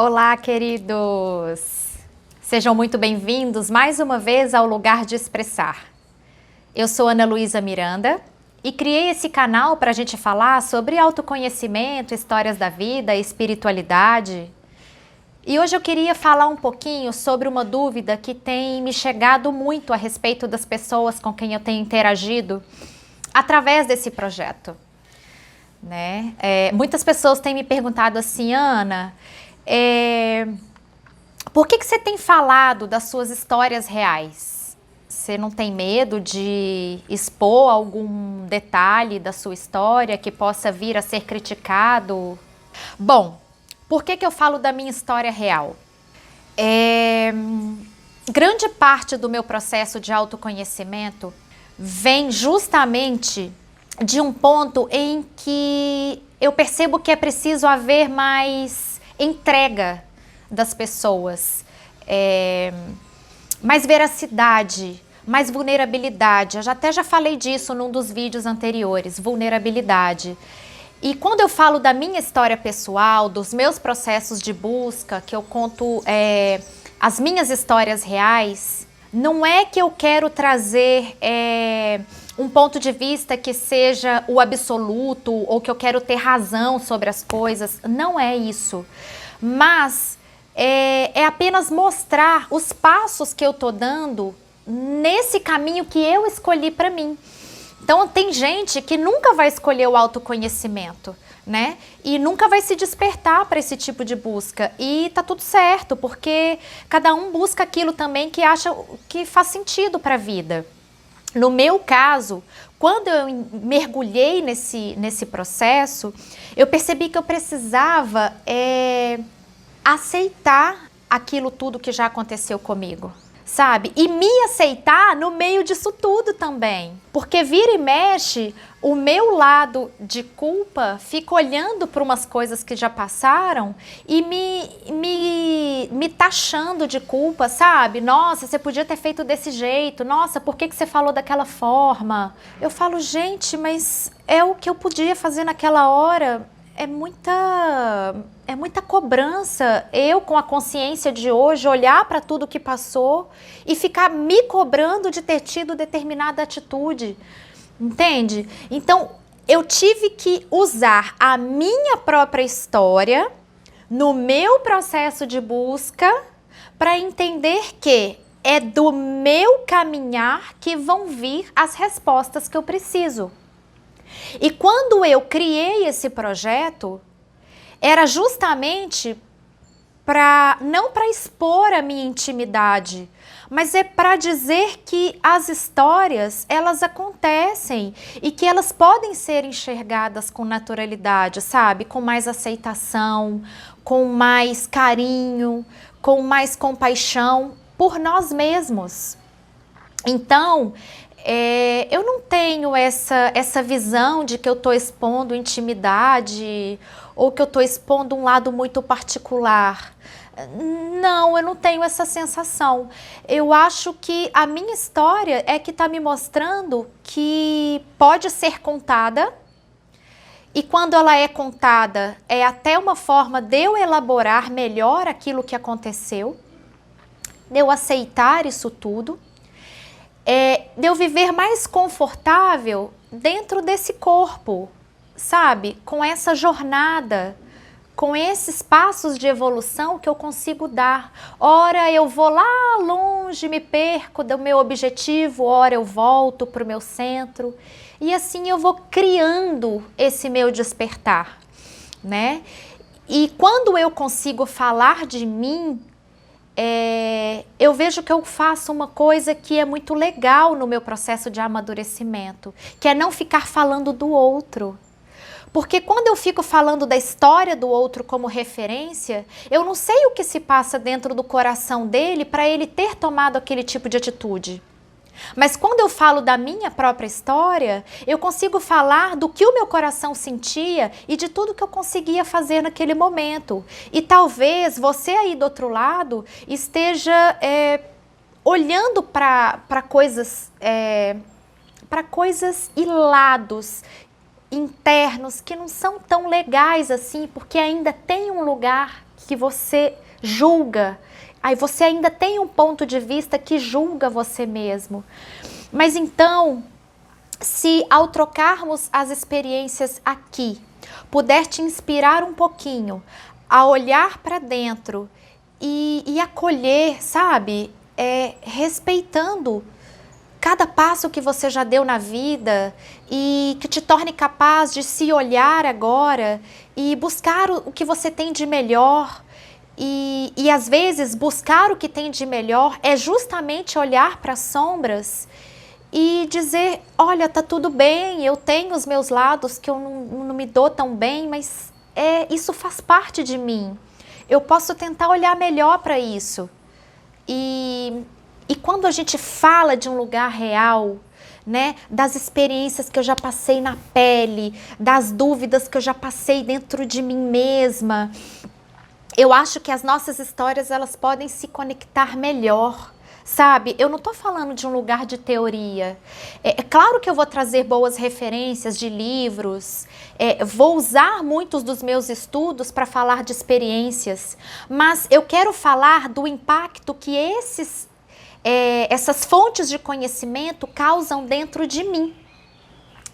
Olá, queridos! Sejam muito bem-vindos mais uma vez ao Lugar de Expressar. Eu sou Ana Luísa Miranda e criei esse canal para a gente falar sobre autoconhecimento, histórias da vida, espiritualidade. E hoje eu queria falar um pouquinho sobre uma dúvida que tem me chegado muito a respeito das pessoas com quem eu tenho interagido através desse projeto. Muitas pessoas têm me perguntado assim, Ana, por que você tem falado das suas histórias reais? Você não tem medo de expor algum detalhe da sua história que possa vir a ser criticado? Bom, por que eu falo da minha história real? Grande parte do meu processo de autoconhecimento vem justamente de um ponto em que eu percebo que é preciso haver mais entrega das pessoas, mais veracidade, mais vulnerabilidade. Eu até já falei disso num dos vídeos anteriores, vulnerabilidade. E quando eu falo da minha história pessoal, dos meus processos de busca, que eu conto as minhas histórias reais, não é que eu quero trazer um ponto de vista que seja o absoluto ou que eu quero ter razão sobre as coisas. Não é isso. Mas é apenas mostrar os passos que eu tô dando nesse caminho que eu escolhi para mim. Então tem gente que nunca vai escolher o autoconhecimento, né? E nunca vai se despertar para esse tipo de busca. E tá tudo certo, porque cada um busca aquilo também que acha que faz sentido para a vida. No meu caso, quando eu mergulhei nesse processo, eu percebi que eu precisava aceitar aquilo tudo que já aconteceu comigo, sabe? E me aceitar no meio disso tudo também. Porque vira e mexe, o meu lado de culpa fica olhando para umas coisas que já passaram e me taxando de culpa, sabe? Nossa, você podia ter feito desse jeito. Nossa, por que você falou daquela forma? Eu falo, gente, mas é o que eu podia fazer naquela hora. É muita cobrança. Eu, com a consciência de hoje, olhar para tudo que passou e ficar me cobrando de ter tido determinada atitude. Entende? Então, eu tive que usar a minha própria história no meu processo de busca para entender que é do meu caminhar que vão vir as respostas que eu preciso. E quando eu criei esse projeto, era justamente não para expor a minha intimidade, mas é para dizer que as histórias, elas acontecem e que elas podem ser enxergadas com naturalidade, sabe? Com mais aceitação, com mais carinho, com mais compaixão por nós mesmos. Então, eu não tenho essa visão de que eu estou expondo intimidade ou que eu estou expondo um lado muito particular. Não, eu não tenho essa sensação. Eu acho que a minha história é que está me mostrando que pode ser contada e quando ela é contada é até uma forma de eu elaborar melhor aquilo que aconteceu, de eu aceitar isso tudo. De eu viver mais confortável dentro desse corpo, sabe? Com essa jornada, com esses passos de evolução que eu consigo dar. Ora eu vou lá longe, me perco do meu objetivo, ora eu volto para o meu centro. E assim eu vou criando esse meu despertar, né? E quando eu consigo falar de mim, eu vejo que eu faço uma coisa que é muito legal no meu processo de amadurecimento, que é não ficar falando do outro. Porque quando eu fico falando da história do outro como referência, eu não sei o que se passa dentro do coração dele para ele ter tomado aquele tipo de atitude. Mas quando eu falo da minha própria história, eu consigo falar do que o meu coração sentia e de tudo que eu conseguia fazer naquele momento. E talvez você aí do outro lado esteja olhando para coisas e lados internos que não são tão legais assim, porque ainda tem um lugar que você julga, aí você ainda tem um ponto de vista que julga você mesmo. Mas então, se ao trocarmos as experiências aqui, puder te inspirar um pouquinho a olhar para dentro e acolher, sabe? Respeitando cada passo que você já deu na vida e que te torne capaz de se olhar agora e buscar o que você tem de melhor. E às vezes buscar o que tem de melhor é justamente olhar para as sombras e dizer, olha, tá tudo bem, eu tenho os meus lados que eu não me dou tão bem, mas isso faz parte de mim. Eu posso tentar olhar melhor para isso. E quando a gente fala de um lugar real, né, das experiências que eu já passei na pele, das dúvidas que eu já passei dentro de mim mesma, eu acho que as nossas histórias, elas podem se conectar melhor, sabe? Eu não estou falando de um lugar de teoria. É claro que eu vou trazer boas referências de livros, vou usar muitos dos meus estudos para falar de experiências, mas eu quero falar do impacto que essas fontes de conhecimento causam dentro de mim,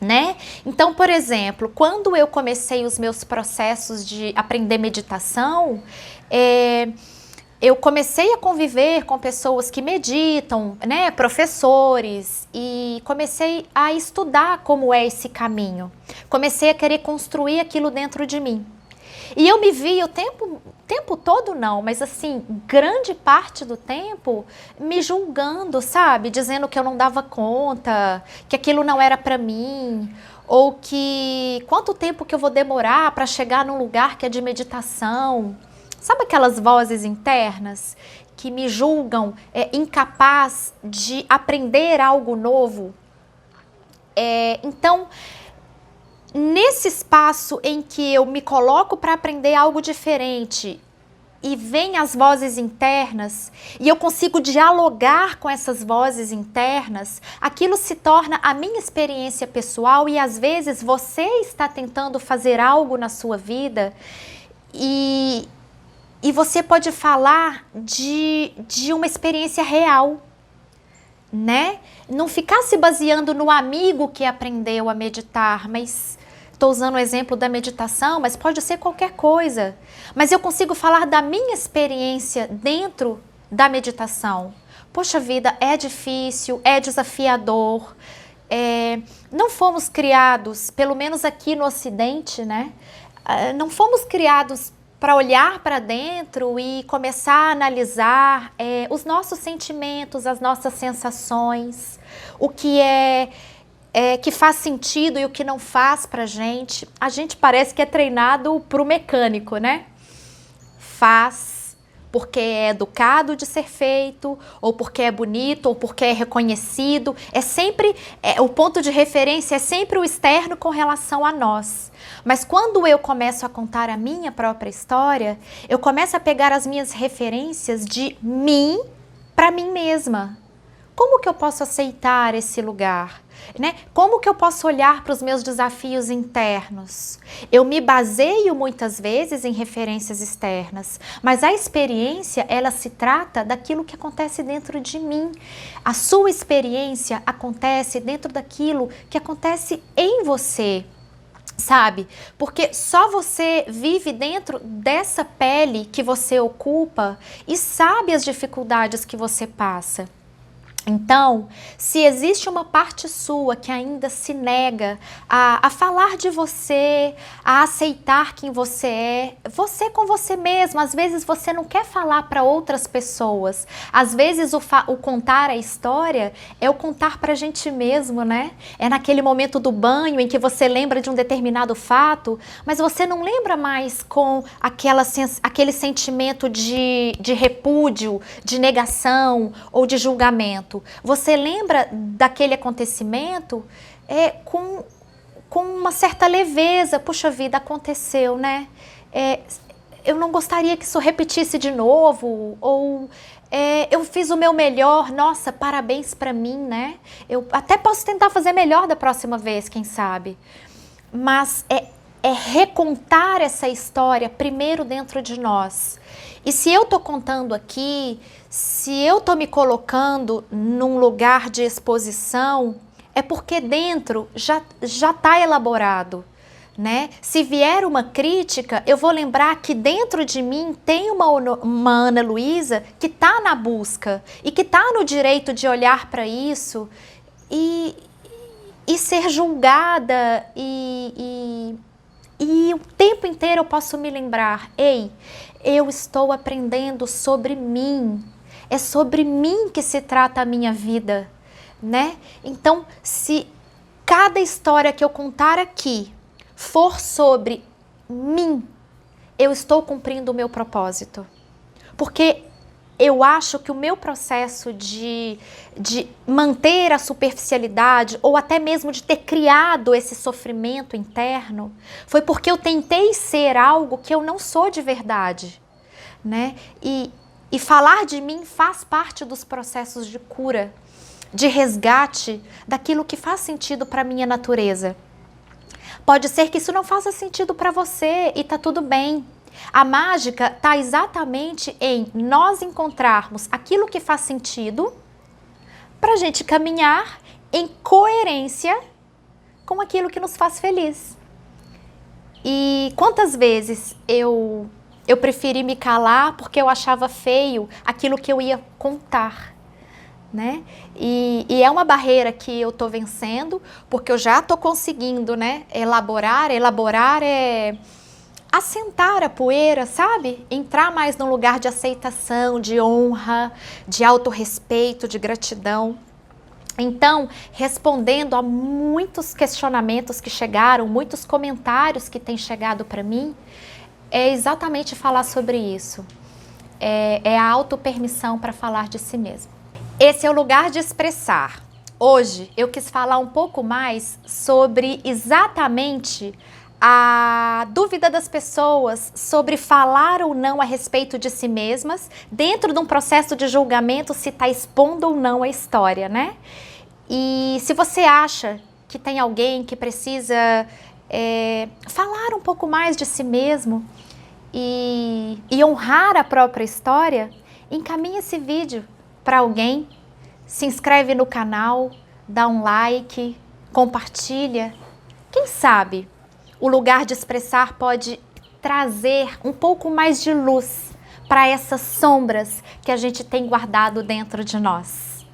né? Então, por exemplo, quando eu comecei os meus processos de aprender meditação, eu comecei a conviver com pessoas que meditam, né, professores, e comecei a estudar como é esse caminho. Comecei a querer construir aquilo dentro de mim. E eu me vi o tempo todo não, mas assim, grande parte do tempo me julgando, sabe? Dizendo que eu não dava conta, que aquilo não era para mim, ou que quanto tempo que eu vou demorar para chegar num lugar que é de meditação. Sabe aquelas vozes internas que me julgam incapaz de aprender algo novo? Então, nesse espaço em que eu me coloco para aprender algo diferente e vem as vozes internas e eu consigo dialogar com essas vozes internas, aquilo se torna a minha experiência pessoal e às vezes você está tentando fazer algo na sua vida e você pode falar de uma experiência real, né? Não ficar se baseando no amigo que aprendeu a meditar, mas estou usando o exemplo da meditação, mas pode ser qualquer coisa. Mas eu consigo falar da minha experiência dentro da meditação. Poxa vida, é difícil, é desafiador. Não fomos criados, pelo menos aqui no Ocidente, né? Não fomos criados para olhar para dentro e começar a analisar os nossos sentimentos, as nossas sensações, o que que faz sentido e o que não faz pra gente. A gente parece que é treinado pro mecânico, né? Faz porque é educado de ser feito, ou porque é bonito, ou porque é reconhecido. É sempre, o ponto de referência é sempre o externo com relação a nós. Mas quando eu começo a contar a minha própria história, eu começo a pegar as minhas referências de mim para mim mesma. Como que eu posso aceitar esse lugar? Né? Como que eu posso olhar para os meus desafios internos? Eu me baseio muitas vezes em referências externas, mas a experiência, ela se trata daquilo que acontece dentro de mim. A sua experiência acontece dentro daquilo que acontece em você. Sabe? Porque só você vive dentro dessa pele que você ocupa e sabe as dificuldades que você passa. Então, se existe uma parte sua que ainda se nega a falar de você, a aceitar quem você é, você com você mesmo, às vezes você não quer falar para outras pessoas, às vezes o contar a história é o contar para a gente mesmo, né? É naquele momento do banho em que você lembra de um determinado fato, mas você não lembra mais com aquele sentimento de repúdio, de negação ou de julgamento. Você lembra daquele acontecimento com uma certa leveza. Puxa vida, aconteceu, né? Eu não gostaria que isso repetisse de novo, ou eu fiz o meu melhor, nossa, parabéns pra mim, né? Eu até posso tentar fazer melhor da próxima vez, quem sabe? mas é recontar essa história primeiro dentro de nós. E se eu tô contando aqui, se eu tô me colocando num lugar de exposição, é porque dentro já tá elaborado, né? Se vier uma crítica, eu vou lembrar que dentro de mim tem uma Ana Luísa que tá na busca e que tá no direito de olhar para isso e ser julgada e o tempo inteiro eu posso me lembrar, ei, eu estou aprendendo sobre mim, é sobre mim que se trata a minha vida, né? Então, se cada história que eu contar aqui for sobre mim, eu estou cumprindo o meu propósito. Porque eu acho que o meu processo de manter a superficialidade ou até mesmo de ter criado esse sofrimento interno foi porque eu tentei ser algo que eu não sou de verdade, né? E falar de mim faz parte dos processos de cura, de resgate daquilo que faz sentido para a minha natureza. Pode ser que isso não faça sentido para você e tá tudo bem. A mágica está exatamente em nós encontrarmos aquilo que faz sentido para a gente caminhar em coerência com aquilo que nos faz feliz. E quantas vezes eu preferi me calar porque eu achava feio aquilo que eu ia contar, né? E é uma barreira que eu tô vencendo porque eu já tô conseguindo, né? Elaborar é assentar a poeira, sabe? Entrar mais num lugar de aceitação, de honra, de autorrespeito, de gratidão. Então, respondendo a muitos questionamentos que chegaram, muitos comentários que têm chegado para mim, é exatamente falar sobre isso. É a autopermissão para falar de si mesmo. Esse é o lugar de expressar. Hoje, eu quis falar um pouco mais sobre exatamente a dúvida das pessoas sobre falar ou não a respeito de si mesmas, dentro de um processo de julgamento, se está expondo ou não a história, né? E se você acha que tem alguém que precisa falar um pouco mais de si mesmo e honrar a própria história, encaminhe esse vídeo para alguém, se inscreve no canal, dá um like, compartilha. Quem sabe o lugar de expressar pode trazer um pouco mais de luz para essas sombras que a gente tem guardado dentro de nós.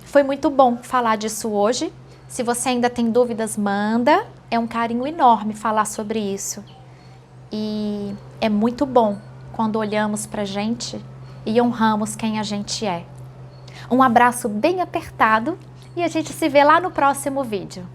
Foi muito bom falar disso hoje. Se você ainda tem dúvidas, manda. É um carinho enorme falar sobre isso. E é muito bom quando olhamos para a gente e honramos quem a gente é. Um abraço bem apertado e a gente se vê lá no próximo vídeo.